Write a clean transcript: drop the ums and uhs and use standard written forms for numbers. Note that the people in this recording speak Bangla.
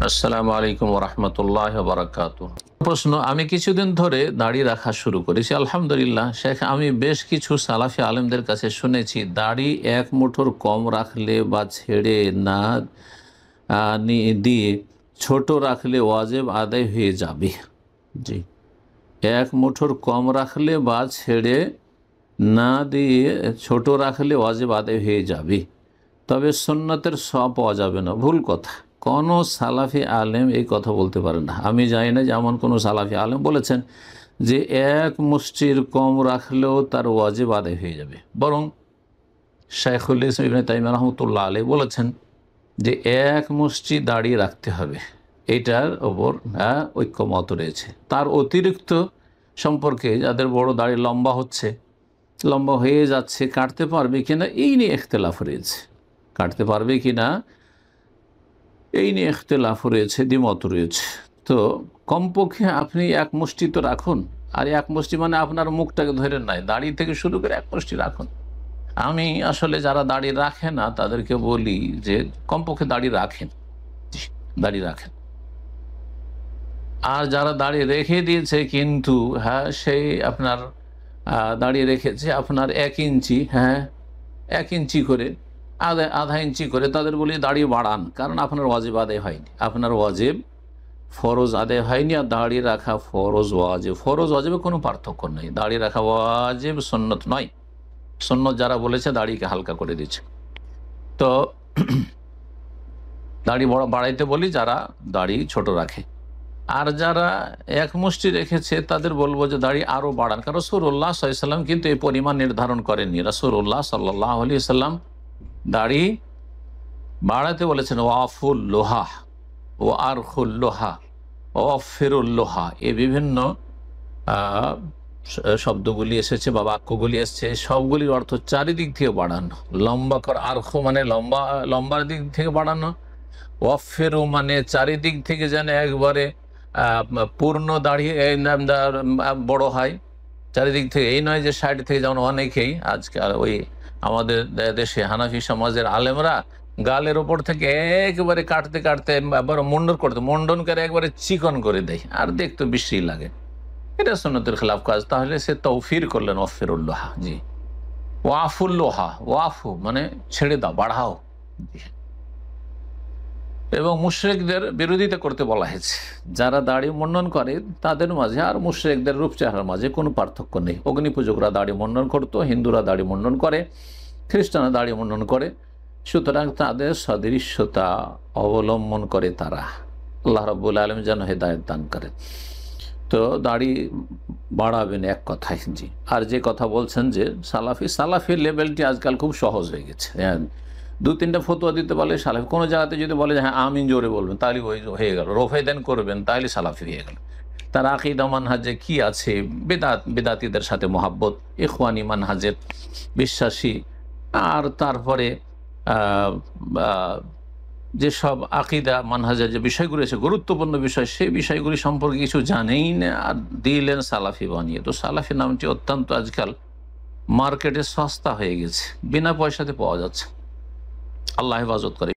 আসসালামু আলাইকুম ওরহমতুল্লাহ বারাকাতুহ। প্রশ্ন, আমি কিছুদিন ধরে দাড়ি রাখা শুরু করেছি, আলহামদুলিল্লাহ। শেখ, আমি বেশ কিছু সালাফি আলেমদের কাছে শুনেছি দাড়ি এক মুঠোর কম রাখলে বা ছেড়ে না দিয়ে ছোট রাখলে ওয়াজিব আদায় হয়ে যাবে। জি, এক মুঠোর কম রাখলে বা ছেড়ে না দিয়ে ছোট রাখলে ওয়াজিব আদায় হয়ে যাবে, তবে সুন্নতের সওয়াব পাওয়া যাবে না। ভুল কথা। কোনো সালাফি আলেম এই কথা বলতে পারে না। আমি জানি না যে এমন কোনো সালাফি আলেম বলেছেন যে এক মুষ্টির কম রাখলেও তার ওয়াজিব আদায় হয়ে যাবে। বরং শাইখুল ইসলাম ইবনে তাইমিয়া রাহমাতুল্লাহ আলাইহি বলেছেন যে এক মুষ্টি দাড়ি রাখতে হবে। এটার ওপর ঐক্যমত রয়েছে। তার অতিরিক্ত সম্পর্কে যাদের বড় দাড়ি লম্বা হয়ে যাচ্ছে, কাটতে পারবে কিনা এই নিয়ে ইখতিলাফ রয়েছে। কাটতে পারবে কিনা এই নিয়ে ইখতিলাফ রয়েছে, দ্বিমত রয়েছে। তো কমপক্ষে আপনি এক মুষ্টি তো রাখুন। আর এক মুষ্টি মানে আপনার মুখটাকে ধরে নয়, দাড়ি থেকে শুরু করে এক মুষ্টি রাখুন। আমি আসলে যারা দাড়ি রাখে না তাদেরকে বলি যে কমপক্ষে দাড়ি রাখেন, দাড়ি রাখেন। আর যারা দাড়ি রেখে দিয়েছে কিন্তু সেই আপনার দাড়ি রেখেছে আপনার 1 ইঞ্চি, 1 ইঞ্চি করে, আধা ইঞ্চি করে, তাদের বলি দাড়ি বাড়ান। কারণ আপনার ওয়াজিব আদায় হয়নি, আপনার ওয়াজিব ফরজ আদায় হয়নি। আর দাড়ি রাখা ফরজ ওয়াজিবে কোনো পার্থক্য নেই। দাড়ি রাখা ওয়াজিব, সুন্নত নয়। সুন্নত যারা বলেছে দাড়িকে হালকা করে দিচ্ছে। তো দাড়ি বাড়াইতে বলি যারা দাড়ি ছোট রাখে। আর যারা এক মুষ্টি রেখেছে তাদের বলবো যে দাড়ি আরও বাড়ান। কারণ রাসূলুল্লাহ সাল্লাল্লাহু আলাইহি ওয়াসাল্লাম কিন্তু এই পরিমাণ নির্ধারণ করেননি। রাসূলুল্লাহ সাল্লাল্লাহু আলাইহি ওয়াসাল্লাম দাড়ি বাড়াতে বলেছেন ওয়াফুল লোহা ও আরখুল লোহা ও ফেরুল লোহা, এই বিভিন্ন শব্দগুলি এসেছে বা বাক্যগুলি এসেছে। সবগুলির অর্থ চারিদিক থেকে বাড়ানো। লম্বা কর, আরখ মানে লম্বার দিক থেকে বাড়ানো, ওয়াফেরু মানে চারিদিক থেকে যেন একবারে পূর্ণ দাঁড়িয়ে বড় হয় চারিদিক থেকে। এই নয় যে সাইড থেকে, যেমন অনেকেই আজকাল ওই আমাদের দেশে হানাফি সমাজের আলেমরা গালের ওপর থেকে একেবারে কাটতে কাটতে আবার মুন্ডন করে একবারে চিকন করে দেয়, আর দেখতে বিশ্রী লাগে। এটা সুন্নতের খেলাফ কাজ। তাহলে সে তৌফির করলেন ওয়াফিরুল্লোহা। জি, ওয়াফুল্লোহা, ওয়াফু মানে ছেড়ে দাও, বাড়াও। এবং মুশরিকদের বিরোধিতা করতে বলা হয়েছে। যারা দাড়ি মুন্ডন করে তাদের মাঝে আর মুশরিকদের রূপ চেহারার মাঝে কোনো পার্থক্য নেই। অগ্নিপূজকরা দাড়ি মুন্ডন করতো, হিন্দুরা দাড়ি মুন্ডন করে, খ্রিস্টানরা দাড়ি মুন্ডন করে। সুতরাং তাদের সদৃশ্যতা অবলম্বন করে তারা। আল্লাহ রাব্বুল আলামিন যেন হেদায়েত দান করেন। তো দাড়ি বাড়াবেন এক কথায়। জি, আর যে কথা বলছেন যে সালাফি লেভেলটি আজকাল খুব সহজ হয়ে গেছে। 2-3টা ফতোয়া দিতে পারলে সালাফি। কোনো জায়গাতে যদি বলে যে হ্যাঁ আমিন জোরে বলবেন তাহলে হয়ে গেল, রফায়দান করবেন তাহলে সালাফি হয়ে গেল। তার আকীদা মানহাজে কি আছে, বেদাতীদের সাথে মহাব্বত, ইখওয়ানি মানহাজের বিশ্বাসী, আর তারপরে যেসব আকীদা মানহাজের যে বিষয়গুলি আছে গুরুত্বপূর্ণ বিষয়, সেই বিষয়গুলি সম্পর্কে কিছু জানেই না, আর দিলেন সালাফি বানিয়ে। তো সালাফি নামটি অত্যন্ত আজকাল মার্কেটে সস্তা হয়ে গেছে, বিনা পয়সাতে পাওয়া যাচ্ছে। আল্লাহ হেফাজত করে।